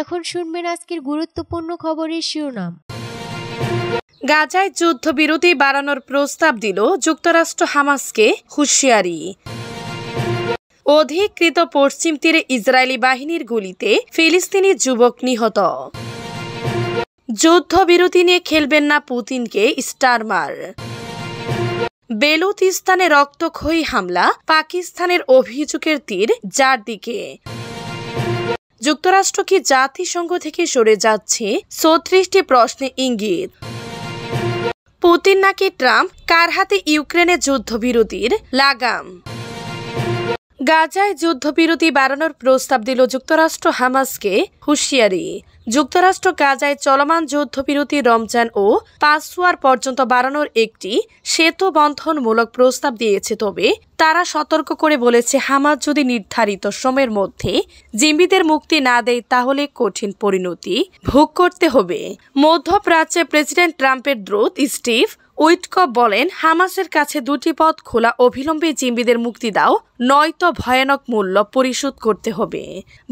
এখন শুনবেন আজকের গুরুত্বপূর্ণ খবরের শিরোনাম। গাজায় যুদ্ধবিরতি বাড়ানোর প্রস্তাব দিল যুক্তরাষ্ট্র, হামাসকে হুঁশিয়ারি। অধিকৃত পশ্চিম তীরে ইসরায়েলি বাহিনীর গুলিতে ফিলিস্তিনি যুবক নিহত। যুদ্ধবিরতি নিয়ে খেলবেন না পুতিনকে স্টারমার। বেলুচিস্তানে রক্তক্ষয়ী হামলা, পাকিস্তানের অভিযোগের তীর যার দিকে। যুক্তরাষ্ট্র কি জাতিসংঘ থেকে সরে যাচ্ছে? ৩৬টি প্রশ্নে ইঙ্গিত। পুতিন নাকি ট্রাম্প, কার হাতে ইউক্রেনে যুদ্ধবিরতির লাগাম? গাজায় যুদ্ধবিরতি বাড়ানোর প্রস্তাব দিল যুক্তরাষ্ট্র, হামাসকে হুঁশিয়ারি। যুক্তরাষ্ট্র গাজায় চলমান যুদ্ধবিরতি রমজান ও পাঁচওয়ার পর্যন্ত বাড়ানোর একটি সেতুবন্ধনমূলক প্রস্তাব দিয়েছে, তবে তারা সতর্ক করে বলেছে, হামাস যদি নির্ধারিত সময়ের মধ্যে জিম্মিদের মুক্তি না দেয় তাহলে কঠিন পরিণতি ভোগ করতে হবে। মধ্যপ্রাচ্যে প্রেসিডেন্ট ট্রাম্পের দূত স্টিভ উইটকফ বলেন, হামাসের কাছে দুটি পথ খোলা, অবিলম্বে জিম্মিদের মুক্তি দাও, নয়তো ভয়ানক মূল্য পরিশোধ করতে হবে।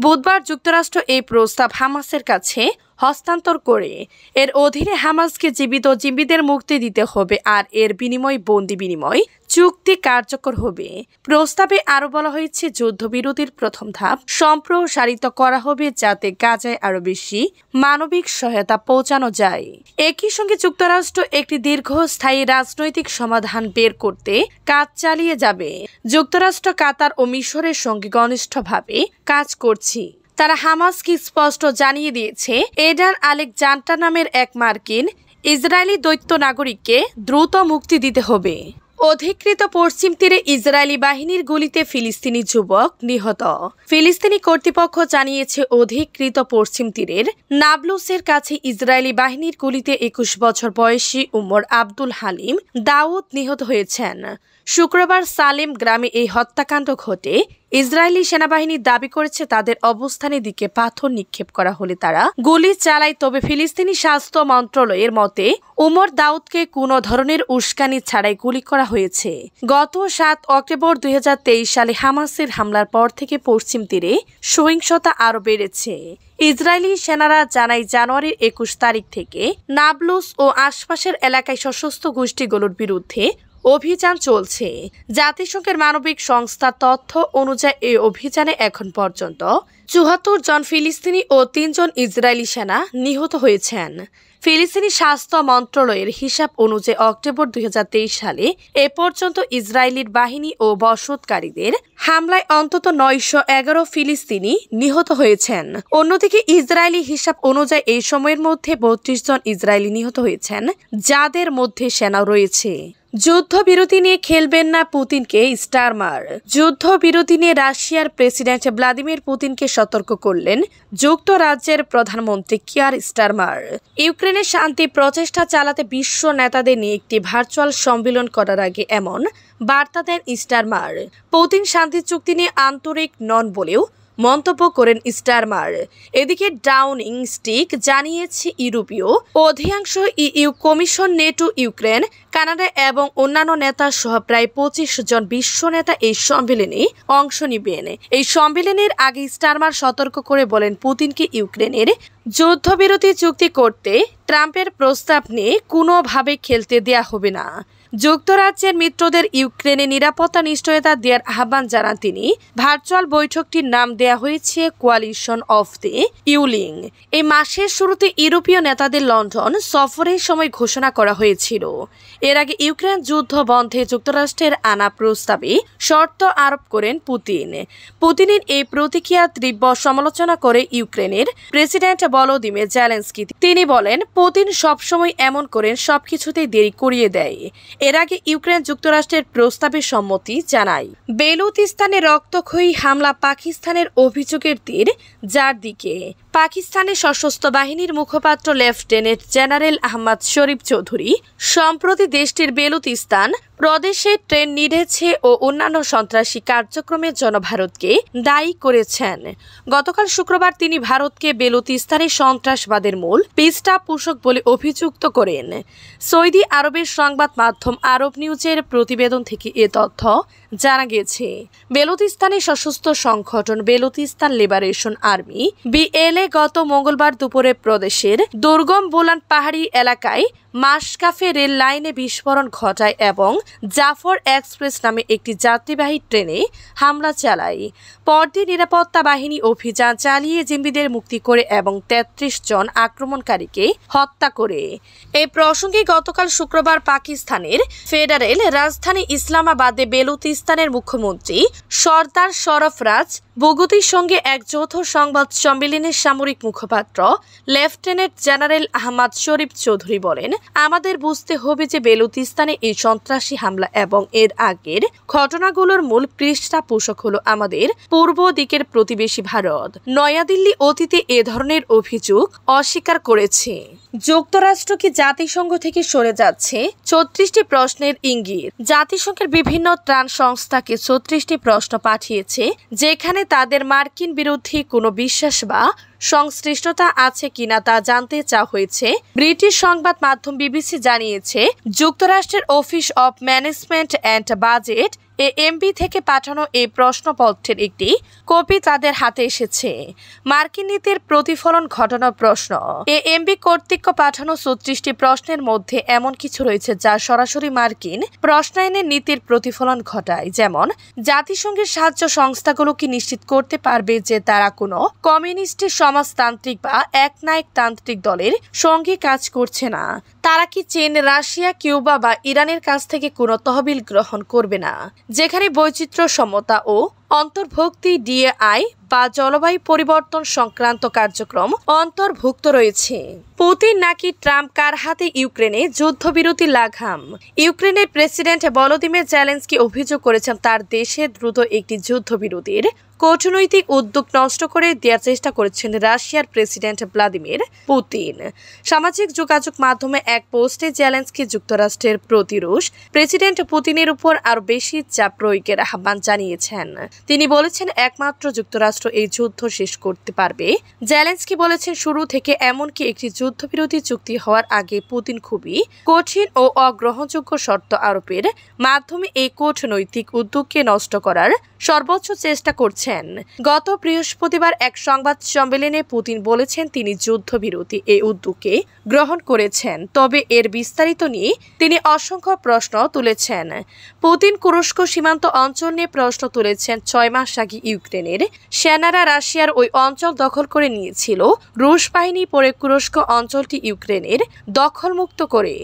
বুধবার যুক্তরাষ্ট্র এই প্রস্তাব হামাসের কাছে হস্তান্তর করে এর অধীনে হামাসকে জীবিত জিম্মিদের মুক্তি দিতে হবে আর এর বিনিময় বন্দি বিনিময় চুক্তি কার্যকর হবে। প্রস্তাবে আরও বলা হয়েছে, যুদ্ধবিরতির প্রথম ধাপ সম্প্রসারিত করা হবে যাতে গাজায় আরও বেশি মানবিক সহায়তা পৌঁছানো যায়। একই সঙ্গে যুক্তরাষ্ট্র একটি দীর্ঘস্থায়ী রাজনৈতিক সমাধান বের করতে কাজ চালিয়ে যাবে। যুক্তরাষ্ট্র, কাতার ও মিশরের সঙ্গে ঘনিষ্ঠভাবে কাজ করছি। তারা হামাসকে স্পষ্ট জানিয়ে দিয়েছে, এডান আলেকজান্ডার নামের এক মার্কিন ইসরায়েলি দ্বৈত নাগরিককে দ্রুত মুক্তি দিতে হবে। অধিকৃত পশ্চিম তীরে ইসরায়েলি বাহিনীর গুলিতে ফিলিস্তিনি যুবক নিহত। ফিলিস্তিনি কর্তৃপক্ষ জানিয়েছে, অধিকৃত পশ্চিম তীরের নাবলুসের কাছে ইসরায়েলি বাহিনীর গুলিতে ২১ বছর বয়সী উমর আব্দুল হালিম দাউদ নিহত হয়েছেন। শুক্রবার সালেম গ্রামে এই হত্যাকাণ্ড ঘটে। ইসরায়েলি সেনাবাহিনী দাবি করেছে, তাদের অবস্থানের দিকে পাথর নিক্ষেপ করা হলে তারা গুলি চালায়, তবে ফিলিস্তিনি স্বাস্থ্য মন্ত্রণালয়ের মতে উমর দাউদকে কোনো ধরনের উস্কানি ছাড়াই গুলি করা হয়েছে। গত ৭ অক্টোবর ২০২৩ সালে হামাসের হামলার পর থেকে পশ্চিম তীরে সহিংসতা আরও বেড়েছে। ইসরায়েলি সেনারা জানায়, জানুয়ারির ২১ তারিখ থেকে নাবলুস ও আশপাশের এলাকায় সশস্ত্র গোষ্ঠীগুলোর বিরুদ্ধে অভিযান চলছে। জাতিসংঘের মানবিক সংস্থা তথ্য অনুযায়ী এই অভিযানে এখন পর্যন্ত ৭৪ জন ফিলিস্তিনি ও ৩ জন ইসরায়েলি সেনা নিহত হয়েছেন। ফিলিস্তিনি স্বাস্থ্য মন্ত্রণালয়ের হিসাব অনুযায়ী অক্টোবর ২০২৩ সালে এ পর্যন্ত ইসরায়েলির বাহিনী ও বসতকারীদের হামলায় অন্তত ৯১১ ফিলিস্তিনি নিহত হয়েছেন। অন্যদিকে ইসরায়েলি হিসাব অনুযায়ী এই সময়ের মধ্যে ৩২ জন ইসরায়েলি নিহত হয়েছেন, যাদের মধ্যে সেনাও রয়েছে। যুদ্ধবিরতি নিয়ে খেলবেন না পুতিনকে স্টারমার। যুদ্ধবিরতি নিয়ে রাশিয়ার প্রেসিডেন্ট ভ্লাদিমির পুতিনকে সতর্ক করলেন যুক্তরাজ্যের প্রধানমন্ত্রী কিয়ার স্টারমার। ইউক্রেনের শান্তি প্রচেষ্টা চালাতে বিশ্ব নেতাদের নিয়ে একটি ভার্চুয়াল সম্মেলন করার আগে এমন বার্তা দেন স্টারমার। পুতিন শান্তি চুক্তি নিয়ে আন্তরিক নন বলেও মন্তব্য করেন স্টারমার। এদিকে ডাউনিং স্টিক জানিয়েছে, ইউরোপীয় অধিকাংশ EU commission, NATO, Ukraine, Canada এবং অন্যান্য নেতা সহ প্রায় ২৫ জন বিশ্ব নেতা এই সম্মেলনে অংশ নেবেন। এই সম্মেলনের আগে স্টারমার সতর্ক করে বলেন, পুতিনকে ইউক্রেনের যুদ্ধবিরতি চুক্তি করতে ট্রাম্পের প্রস্তাব নিয়ে কোনোভাবে খেলতে দেয়া হবে না। যুক্তরাজ্যের মিত্রদের ইউক্রেনে নিরাপত্তা নিশ্চয়তা দেওয়ার আহ্বান জানান তিনি। ভার্চুয়াল বৈঠকটির নাম দেয়া হয়েছে কোয়ালিশন অফ দ্য ইউলিং। এই মাসের শুরুতে ইউরোপীয় নেতাদের লন্ডন সফরের সময় ঘোষণা করা হয়েছিল। এর আগে ইউক্রেন যুদ্ধ বন্ধে যুক্তরাষ্ট্রের আনা প্রস্তাবে শর্ত আরোপ করেন পুতিন। পুতিনের এই প্রতিক্রিয়া তীব্র সমালোচনা করে ইউক্রেনের প্রেসিডেন্ট ভলোদিমির জেলেনস্কি। তিনি বলেন, পুতিন সবসময় এমন করেন, সবকিছুতেই দেরি করিয়ে দেয়। এর আগে ইউক্রেন যুক্তরাষ্ট্রের প্রস্তাবে সম্মতি জানায়। বেলুচিস্তানে রক্তক্ষয়ী হামলা, পাকিস্তানের অভিযোগের তীর যার দিকে। পাকিস্তানের সশস্ত্র বাহিনীর মুখপাত্র লেফটেন্যান্ট জেনারেল আহমদ শরীফ চৌধুরী সম্প্রতি দেশটির বেলুচিস্তান প্রদেশে ট্রেন নিড়েছে ও অন্যান্য সন্ত্রাসী কার্যক্রমের জন্য ভারতকে দায়ী করেছেন। গতকাল শুক্রবার তিনি ভারতকে বেলুচিস্তানের সন্ত্রাসবাদের মূল পৃষ্ঠপোষক বলে অভিযুক্ত করেন। সৌদি আরবের সংবাদ মাধ্যম আরব নিউজের প্রতিবেদন থেকে এ তথ্য জানা গেছে। বেলুচিস্তানের সশস্ত্র সংগঠন বেলুচিস্তান লিবারেশন আর্মি BLA পরে গত মঙ্গলবার দুপুরে প্রদেশের দুর্গম বোলান পাহাড়ি এলাকায় মাসকাফে রেল লাইনে বিস্ফোরণ ঘটায় এবং জাফর এক্সপ্রেস নামে একটি যাত্রীবাহী ট্রেনে হামলা চালায়। পরদিন নিরাপত্তা বাহিনী অভিযান চালিয়ে জিম্মিদের মুক্তি করে এবং ৩৩ জন আক্রমণকারীকে হত্যা করে। এই প্রসঙ্গে গতকাল শুক্রবার পাকিস্তানের ফেডারেল রাজধানী ইসলামাবাদে বেলুচিস্তানের মুখ্যমন্ত্রী সর্দার সরফরাজ বগুতির সঙ্গে এক যৌথ সংবাদ সম্মেলনে সামরিক মুখপাত্র লেফটেন্যান্ট জেনারেল আহমদ শরীফ চৌধুরী বলেন, আমাদের বুঝতে হবে যে বেলুচিস্তানে এই সন্ত্রাসী হামলা এবং এর আগের ঘটনাগুলোর মূল পৃষ্ঠপোষক হলো আমাদের পূর্ব দিকের প্রতিবেশী ভারত। নয়াদিল্লি অতীতে এ ধরনের অভিযোগ অস্বীকার করেছে। যুক্তরাষ্ট্র কি জাতিসংঘ থেকে সরে যাচ্ছে? ৩৬টি প্রশ্নের ইঙ্গিত। জাতিসংঘের বিভিন্ন ত্রাণ সংস্থাকে ৩৬টি প্রশ্ন পাঠিয়েছে, যেখানে তাদের মার্কিন বিরোধী কোনো বিশ্বাস বা সংশ্লিষ্টতা আছে কিনা তা জানতে চাওয়া হয়েছে। ব্রিটিশ সংবাদ মাধ্যম বিবিসি জানিয়েছে, যুক্তরাষ্ট্রের office of management and budget AMB থেকে পাঠানো এই প্রশ্নপত্রের একটি কপি তাদের হাতে এসেছে। মার্কিন নীতির প্রতিফলন ঘটানোর প্রশ্ন। এএমবি কর্তৃক পাঠানো ৩৬টি প্রশ্নের মধ্যে এমন কিছু রয়েছে যা সরাসরি মার্কিন প্রশ্নায়নের নীতির প্রতিফলন ঘটায়, যেমন জাতিসংঘের সাহায্য সংস্থাগুলো কি নিশ্চিত করতে পারবে যে তারা কোনো কমিউনিস্ট সমাজতান্ত্রিক বা একনায়কতান্ত্রিক দলের সঙ্গে কাজ করছে না? তারা কি চীন, রাশিয়া, কিউবা বা ইরানের কাছ থেকে কোনো তহবিল গ্রহণ করবে না, যেখানে বৈচিত্র্য সমতা ও অন্তর্ভুক্তি ডিএআই বা জলবায়ু পরিবর্তন সংক্রান্ত কার্যক্রম অন্তর্ভুক্ত রয়েছে? পুতিন নাকি ট্রাম্প কার হাতে ইউক্রেনে যুদ্ধবিরতি লাগাম? ইউক্রেনের প্রেসিডেন্ট ভলোদিমির জেলেনস্কি অভিযোগ করেছেন তার দেশে দ্রুত একটি যুদ্ধবিরতির কূটনৈতিক উদ্যোগ নষ্ট করে দেওয়ার চেষ্টা করেছেন রাশিয়ার প্রেসিডেন্ট ভ্লাদিমির পুতিন। সামাজিক যোগাযোগ মাধ্যমে এক পোস্টে জেলেনস্কি যুক্তরাষ্ট্রের প্রতি রুশ প্রেসিডেন্ট পুতিনের উপর আরও বেশি চাপ প্রয়োগের আহ্বান জানিয়েছেন। তিনি বলেছেন, একমাত্র যুক্তরাষ্ট্র এই যুদ্ধ শেষ করতে পারবে। জেলেনস্কি বলেছেন, শুরু থেকে এমনকি একটি যুদ্ধবিরতি চুক্তি হওয়ার আগে পুতিন খুবই কঠিন ও অগ্রহণযোগ্য শর্ত আরোপের মাধ্যমে এই কূটনৈতিক উদ্যোগকে নষ্ট করার সর্বোচ্চ চেষ্টা করছেন। গত বৃহস্পতিবার এক সংবাদ সম্মেলনে পুতিন বলেছেন তিনি যুদ্ধবিরতি এই উদ্যোগকে গ্রহণ করেছেন, তবে এর বিস্তারিত নিয়ে তিনি অসংখ্য প্রশ্ন তুলেছেন। পুতিন তুরস্ক সীমান্ত অঞ্চল নিয়ে প্রশ্ন তুলেছেন। ৬ মাস আগে ইউক্রেনের সেনারা রাশিয়ার ওই অঞ্চল দখল করে নিয়েছিল। রুশ বাহিনী পরে তুরস্ক অঞ্চলটি ইউক্রেনের দখলমুক্ত করে।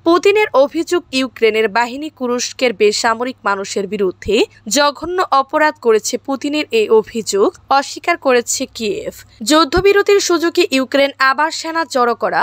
পুতিনের অভিযোগ, ইউক্রেনের বাহিনী তুরস্কের বেসামরিক মানুষের বিরুদ্ধে জঘন্য অপরাধ করেছে। পুতিনের এই অভিযোগ অস্বীকার করেছে কিয়েভ। যুদ্ধবিরতির সুযোগে ইউক্রেন আবার সেনা জড়ো করা